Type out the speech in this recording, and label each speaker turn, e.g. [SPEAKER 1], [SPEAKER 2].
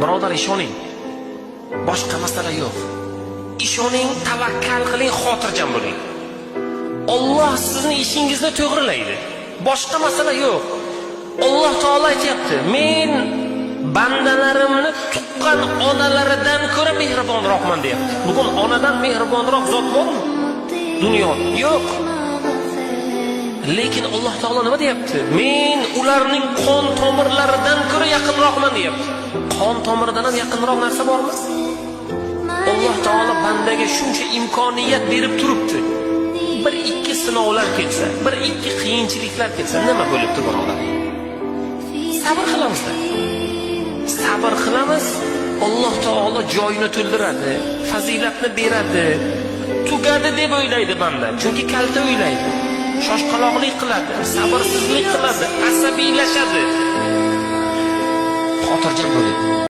[SPEAKER 1] Birodar, ishoning. Boshqa masala yo'q. Ishoning, tavakkal qiling, xotirjam bo'ling. Alloh sizning ishingizni to'g'rilaydi. Boshqa masala yo'q. Alloh taolo aytayapti, men bandalarimni tuqqan onalaridan ko'ra mehribonroqman deyapti. Bugun onadan mehribonroq zot bormi? Dunyoda yo'q. Lekin Alloh taolo nima deyapti? Men ularning qon tomirlaridan ko'ra yaqinroqman deyapti. Qon tomiridan ham yaqinroq narsa bormi? Alloh taolo bandaga shuncha imkoniyat berib turibdi. Bir ikki sinovlar kelsa, bir ikki qiyinchiliklar kelsa nima bo'libdi birodar? Sabr qilamizda. Sabr qilamiz, Alloh taolo joyini to'ldiradi, fazilatni beradi. Tugadi deb o'ylaydi banda, chunki kalta o'ylaydi. Shoshqaloqlik qiladi, sabrsizlik qiladi, asabiylashadi. Xotirjam bo'ling.